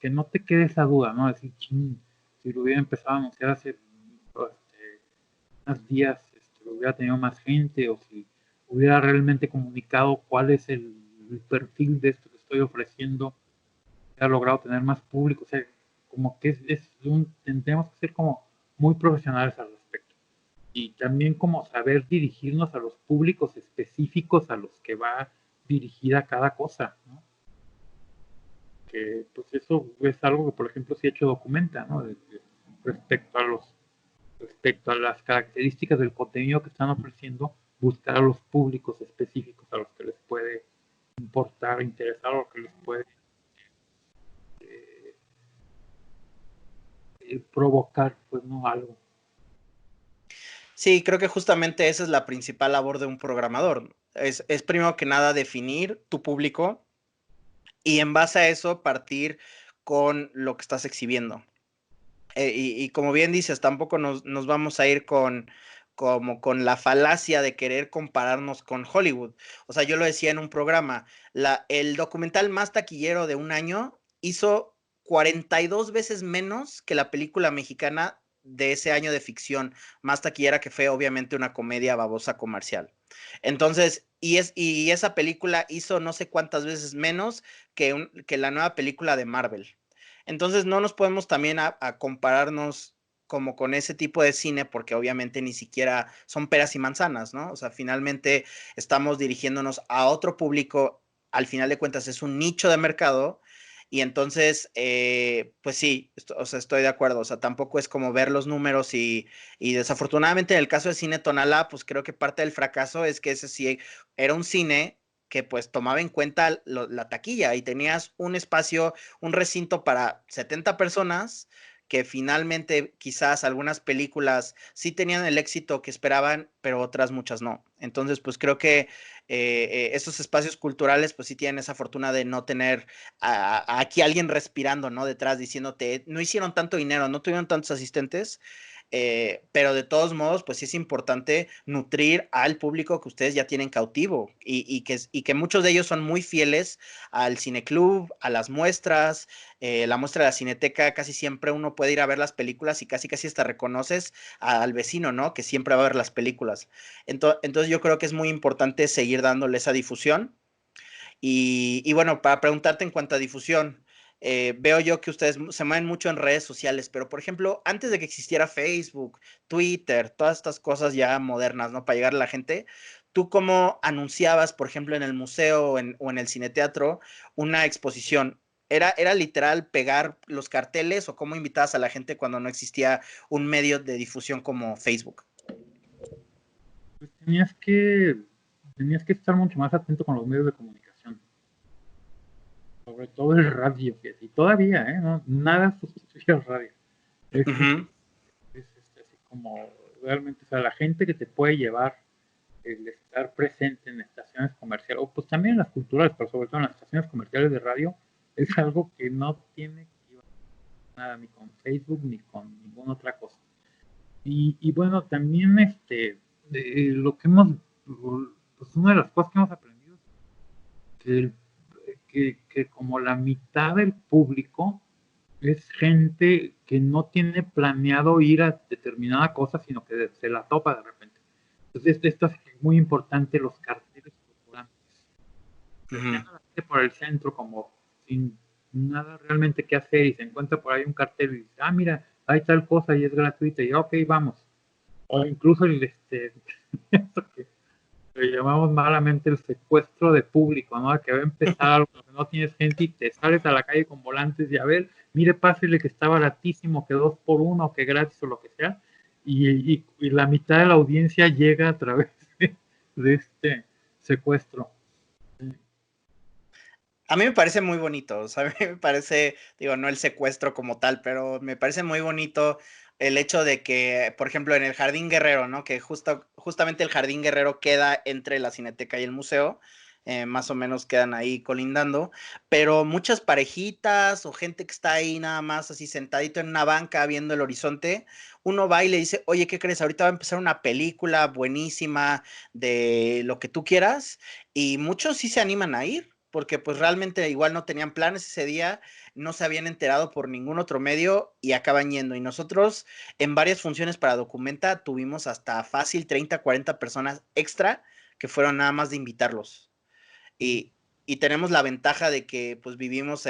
que no te quede esa duda, ¿no? Decir, si lo hubiera empezado a anunciar hace unos días, lo hubiera tenido más gente, o si hubiera realmente comunicado cuál es el perfil de esto que estoy ofreciendo, ha logrado tener más público, o sea, como que tenemos que ser como muy profesionales al respecto. Y también como saber dirigirnos a los públicos específicos a los que va dirigida cada cosa, ¿no? Que pues eso es algo que por ejemplo sí hecho documenta, ¿no? Respecto a respecto a las características del contenido que están ofreciendo, buscar a los públicos específicos a los que les puede importar, interesar o que les puede provocar, pues no algo. Sí, creo que justamente esa es la principal labor de un programador. Es primero que nada definir tu público y en base a eso partir con lo que estás exhibiendo. Y como bien dices, tampoco nos vamos a ir como con la falacia de querer compararnos con Hollywood. O sea, yo lo decía en un programa, el documental más taquillero de un año hizo 42 veces menos que la película mexicana de ese año de ficción más taquillera, que fue obviamente una comedia babosa comercial. Entonces, y esa película hizo no sé cuántas veces menos que la nueva película de Marvel. Entonces no nos podemos también a compararnos como con ese tipo de cine, porque obviamente ni siquiera son peras y manzanas, ¿no? O sea, finalmente estamos dirigiéndonos a otro público, al final de cuentas es un nicho de mercado, y entonces, pues sí, o sea, estoy de acuerdo, o sea, tampoco es como ver los números y desafortunadamente en el caso de Cine Tonalá, pues creo que parte del fracaso es que ese sí era un cine que pues tomaba en cuenta la taquilla y tenías un espacio, un recinto para 70 personas que finalmente quizás algunas películas sí tenían el éxito que esperaban, pero otras muchas no. Entonces, pues creo que estos espacios culturales pues sí tienen esa fortuna de no tener aquí alguien respirando, ¿no? Detrás diciéndote, no hicieron tanto dinero, no tuvieron tantos asistentes, pero de todos modos, pues sí es importante nutrir al público que ustedes ya tienen cautivo y que muchos de ellos son muy fieles al cineclub, a las muestras, la muestra de la Cineteca, casi siempre uno puede ir a ver las películas y casi casi hasta reconoces al vecino, ¿no? Que siempre va a ver las películas. Entonces yo creo que es muy importante seguir dándole esa difusión. Y bueno, para preguntarte en cuanto a difusión, veo yo que ustedes se mueven mucho en redes sociales, pero por ejemplo, antes de que existiera Facebook, Twitter, todas estas cosas ya modernas, ¿no? Para llegar a la gente, ¿tú cómo anunciabas, por ejemplo, en el museo o en el cineteatro una exposición? ¿Era literal pegar los carteles o cómo invitabas a la gente cuando no existía un medio de difusión como Facebook? Pues tenías que estar mucho más atento con los medios de comunicación, sobre todo el radio, y todavía, ¿eh? No, nada sustituye al radio. Es, Ujú. así como realmente, o sea, la gente que te puede llevar el estar presente en estaciones comerciales, o pues también en las culturales, pero sobre todo en las estaciones comerciales de radio, es algo que no tiene que ir nada ni con Facebook ni con ninguna otra cosa. Y bueno, también lo que pues una de las cosas que hemos aprendido es que, que como la mitad del público es gente que no tiene planeado ir a determinada cosa, sino que se la topa de repente. Entonces, esto es muy importante, los carteles culturantes. Que se anda la gente por el centro como sin nada realmente que hacer y se encuentra por ahí un cartel y dice, ah, mira, hay tal cosa y es gratuita y ok, vamos. O incluso esto que le llamamos malamente el secuestro de público, ¿no? Que va a empezar algo que no tienes gente y te sales a la calle con volantes y a ver, mire, pásele que está baratísimo, que 2 por 1, que gratis o lo que sea. y la mitad de la audiencia llega a través de este secuestro. A mí me parece muy bonito, o sea, a mí me parece, digo, no el secuestro como tal, pero me parece muy bonito el hecho de que, por ejemplo, en el Jardín Guerrero, ¿no? Que justamente el Jardín Guerrero queda entre la Cineteca y el museo, más o menos quedan ahí colindando, pero muchas parejitas o gente que está ahí nada más así sentadito en una banca viendo el horizonte, uno va y le dice, oye, ¿qué crees? Ahorita va a empezar una película buenísima de lo que tú quieras, y muchos sí se animan a ir porque pues realmente igual no tenían planes ese día, no se habían enterado por ningún otro medio y acaban yendo. Y nosotros en varias funciones para Documenta tuvimos hasta fácil 30, 40 personas extra que fueron nada más de invitarlos. Y, y tenemos la ventaja de que pues vivimos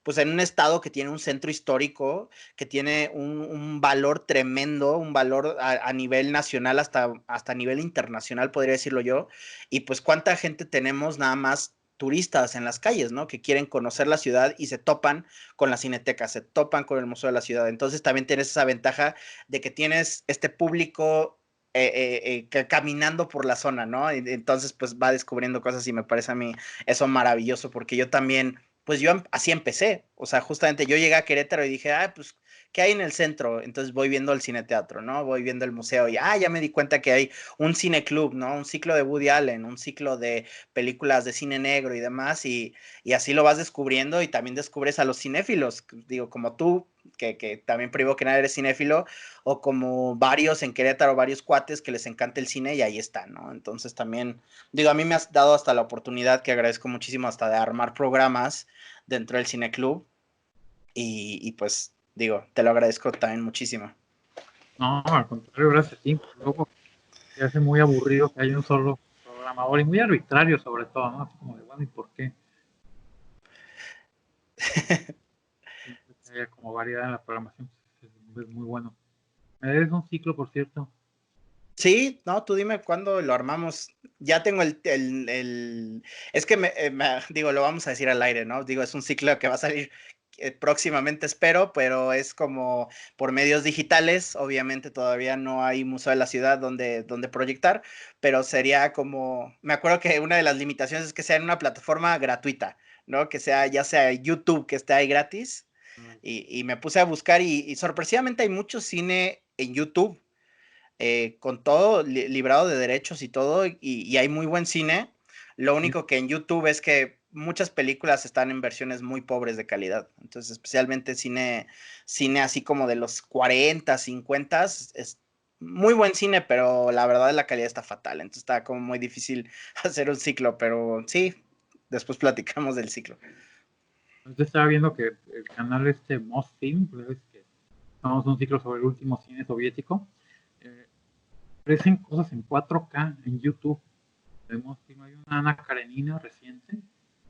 pues, en un estado que tiene un centro histórico, que tiene un valor tremendo, un valor a nivel nacional hasta a nivel internacional, podría decirlo yo. Y pues cuánta gente tenemos nada más turistas en las calles, ¿no? Que quieren conocer la ciudad y se topan con la Cineteca, se topan con el Museo de la Ciudad. Entonces también tienes esa ventaja de que tienes este público caminando por la zona, ¿no? Entonces, pues va descubriendo cosas y me parece a mí eso maravilloso, porque yo también, pues yo así empecé, o sea, justamente yo llegué a Querétaro y dije, ah, pues, ¿qué hay en el centro? Entonces voy viendo el cineteatro, ¿no? Voy viendo el museo y, ya me di cuenta que hay un cineclub, ¿no? Un ciclo de Woody Allen, un ciclo de películas de cine negro y demás, y así lo vas descubriendo y también descubres a los cinéfilos, digo, como tú, que también privó que nada eres cinéfilo, o como varios en Querétaro, varios cuates que les encanta el cine y ahí están, ¿no? Entonces también, digo, a mí me has dado hasta la oportunidad, que agradezco muchísimo, hasta de armar programas dentro del Cine Club y pues, digo, te lo agradezco también muchísimo. No, al contrario, gracias a ti. Luego se hace muy aburrido que haya un solo programador y muy arbitrario sobre todo, ¿no? Así como de, bueno, ¿y por qué? Siempre que haya como variedad en la programación, es muy bueno. Me debes un ciclo, por cierto. Sí, no, tú dime cuándo lo armamos. Ya tengo es que digo, lo vamos a decir al aire, ¿no? Digo, es un ciclo que va a salir próximamente, espero, pero es como por medios digitales. Obviamente todavía no hay museo de la ciudad donde proyectar, pero sería como, me acuerdo que una de las limitaciones es que sea en una plataforma gratuita, ¿no? Que sea, ya sea YouTube, que esté ahí gratis. Y me puse a buscar y sorpresivamente hay mucho cine en YouTube con todo librado de derechos y todo, y hay muy buen cine. Lo Sí. único que en YouTube es que muchas películas están en versiones muy pobres de calidad. Entonces, especialmente cine así como de los 40, 50, es muy buen cine, pero la verdad la calidad está fatal. Entonces está como muy difícil hacer un ciclo, pero sí, después platicamos del ciclo. Yo estaba viendo que el canal Mosfilm, es que somos un ciclo sobre el último cine soviético, eh, ofrecen cosas en 4K en YouTube. Vemos que hay una Ana Karenina reciente,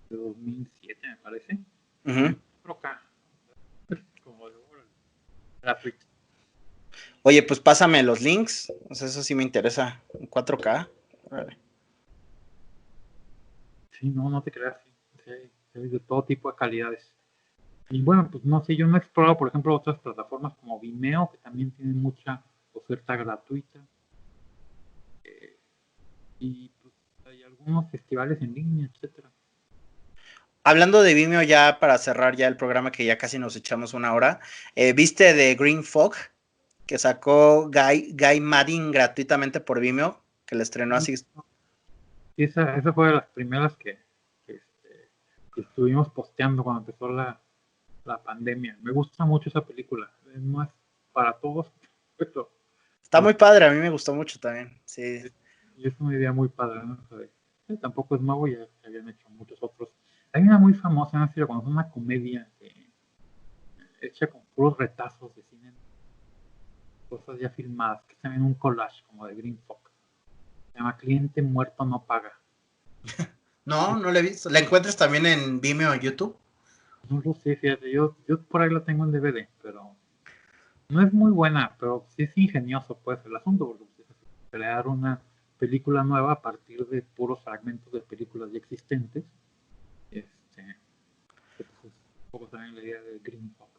de 2007 me parece, Ujú. en 4K, como de gratuito. Oye, pues pásame los links, o sea, eso sí me interesa, en 4K. Órale. Sí, no, no te creas, sí, hay de todo tipo de calidades. Y bueno, pues no sé, yo no he explorado, por ejemplo, otras plataformas como Vimeo, que también tienen mucha oferta gratuita. Y pues hay algunos festivales en línea, etcétera. Hablando de Vimeo, ya para cerrar ya el programa, que ya casi nos echamos una hora, ¿viste de Green Fog que sacó Guy Maddin gratuitamente por Vimeo, que le estrenó Y así? esa fue de las primeras que estuvimos posteando cuando empezó la pandemia. Me gusta mucho esa película. No es para todos, pero Está muy padre, a mí me gustó mucho también, sí. es, es una idea muy padre, ¿no? O sea, tampoco es nuevo, ya se habían hecho muchos otros. Hay una muy famosa, no sé, cuando es una comedia hecha con puros retazos de cine, cosas ya filmadas, que es también un collage como de Green Fog. Se llama Cliente Muerto No Paga. No, no la he visto. ¿La encuentras también en Vimeo o YouTube? No lo sé, fíjate, yo por ahí la tengo en DVD, pero no es muy buena, pero sí es ingenioso pues el asunto, porque pues, es crear una película nueva a partir de puros fragmentos de películas ya existentes. Este, que, pues, es un poco también la idea de Green Pop.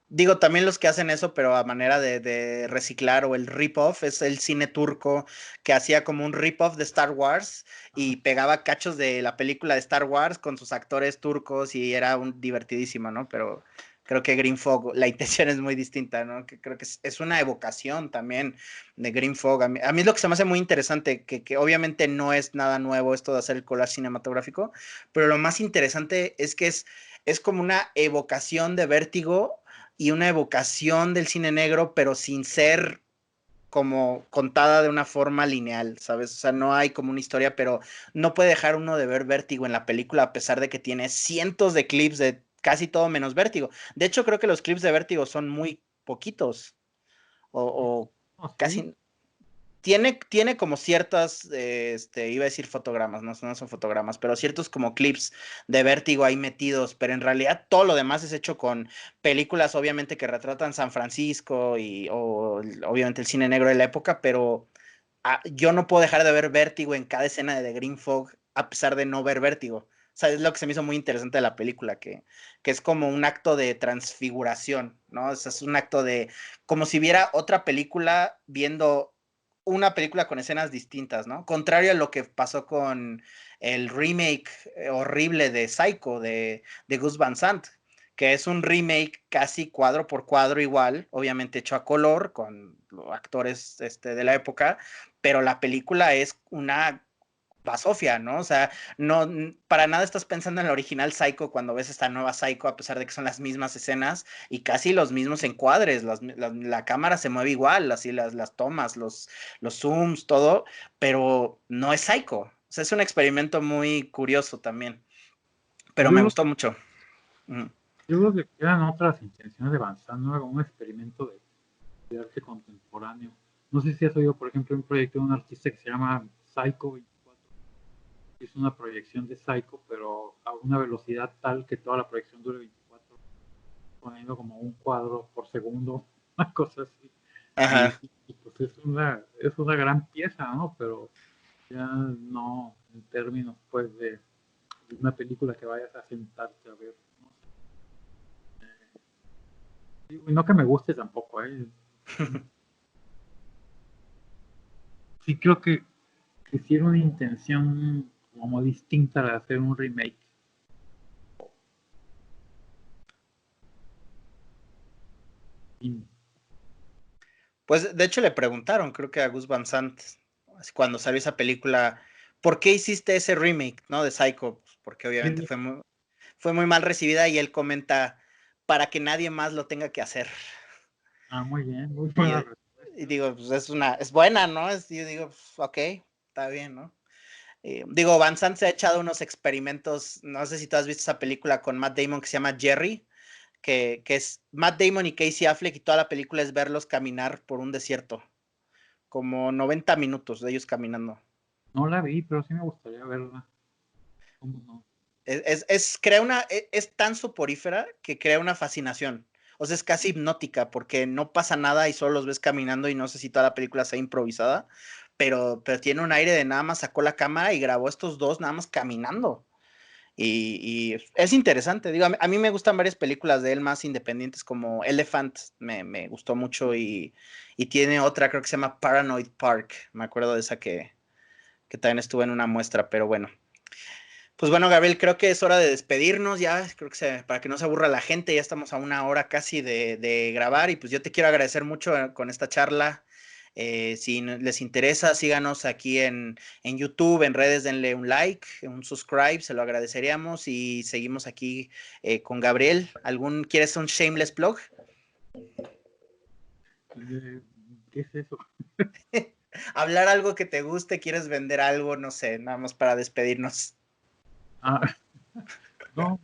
Digo, también los que hacen eso, pero a manera de reciclar o el rip-off, es el cine turco que hacía como un rip-off de Star Wars y pegaba cachos de la película de Star Wars con sus actores turcos y era un divertidísimo, ¿no? Pero creo que Green Fog, la intención es muy distinta, ¿no? Que creo que es una evocación también de Green Fog. A mí es lo que se me hace muy interesante, que obviamente no es nada nuevo esto de hacer el collage cinematográfico, pero lo más interesante es que es como una evocación de Vértigo y una evocación del cine negro, pero sin ser como contada de una forma lineal, ¿sabes? O sea, no hay como una historia, pero no puede dejar uno de ver Vértigo en la película a pesar de que tiene cientos de clips de casi todo menos Vértigo. De hecho, creo que los clips de Vértigo son muy poquitos o No, sí. casi tiene como ciertas, iba a decir fotogramas, no son fotogramas, pero ciertos como clips de Vértigo ahí metidos, pero en realidad todo lo demás es hecho con películas, obviamente, que retratan San Francisco obviamente el cine negro de la época, pero yo no puedo dejar de ver Vértigo en cada escena de The Green Fog, a pesar de no ver Vértigo. O sea, es lo que se me hizo muy interesante de la película, que es como un acto de transfiguración, ¿no? O sea, es un acto de, como si viera otra película viendo una película con escenas distintas, ¿no? Contrario a lo que pasó con el remake horrible de Psycho de Gus Van Sant, que es un remake casi cuadro por cuadro igual, obviamente hecho a color, con los actores de la época, pero la película es una basofia, ¿no? O sea, no, para nada estás pensando en la original Psycho cuando ves esta nueva Psycho, a pesar de que son las mismas escenas y casi los mismos encuadres, la cámara se mueve igual, así las tomas, los zooms, todo, pero no es Psycho. O sea, es un experimento muy curioso también, pero me Yo, gustó mucho. Mm. yo creo que quedan otras intenciones de avanzar, ¿no? Un experimento de arte contemporáneo. No sé si has oído, por ejemplo, un proyecto de un artista que se llama Psycho 24. Es una proyección de Psycho, pero a una velocidad tal que toda la proyección dure 24, poniendo como un cuadro por segundo, una cosa así. Y, Ajá. y pues es una gran pieza, ¿no? Pero ya no en términos pues de una película que vayas a sentarte a ver. No sé. Y no que me guste tampoco, ¿eh? Sí creo que sí era una intención como distinta de hacer un remake. Y Pues de hecho le preguntaron, creo que a Gus Van Sant, cuando salió esa película, ¿por qué hiciste ese remake, no, de Psycho? Pues porque obviamente sí, fue muy mal recibida y él comenta, para que nadie más lo tenga que hacer. muy bien, muy Y, buena y respuesta. digo, pues es buena, ¿no? Yo digo, pues, ok, está bien, ¿no? Digo, Van Sant se ha echado unos experimentos, no sé si tú has visto esa película con Matt Damon que se llama Jerry, que es Matt Damon y Casey Affleck y toda la película es verlos caminar por un desierto, como 90 minutos de ellos caminando. No la vi, pero sí me gustaría verla. ¿Cómo no? Es tan soporífera que crea una fascinación. O sea, es casi hipnótica porque no pasa nada y solo los ves caminando y no sé si toda la película sea improvisada, pero tiene un aire de nada más sacó la cámara y grabó estos dos nada más caminando. Y es interesante, digo, a mí me gustan varias películas de él más independientes como Elephant, me gustó mucho y tiene otra, creo que se llama Paranoid Park, me acuerdo de esa que también estuvo en una muestra, pero bueno. Pues bueno, Gabriel, creo que es hora de despedirnos ya, creo que para que no se aburra la gente, ya estamos a una hora casi de grabar y pues yo te quiero agradecer mucho con esta charla. Si les interesa, síganos aquí en YouTube, en redes, denle un like, un subscribe, se lo agradeceríamos y seguimos aquí con Gabriel. ¿Quieres un shameless plug? ¿Qué es eso? Hablar algo que te guste, quieres vender algo, no sé, nada más para despedirnos. Ah, no,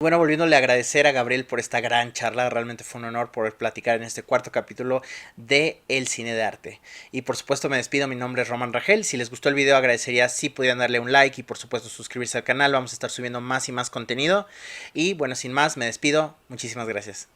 Bueno, volviéndole a agradecer a Gabriel por esta gran charla, realmente fue un honor poder platicar en este cuarto capítulo de El Cine de Arte. Y por supuesto me despido, mi nombre es Roman Rangel, si les gustó el video agradecería si pudieran darle un like y por supuesto suscribirse al canal, vamos a estar subiendo más y más contenido. Y bueno, sin más, me despido, muchísimas gracias.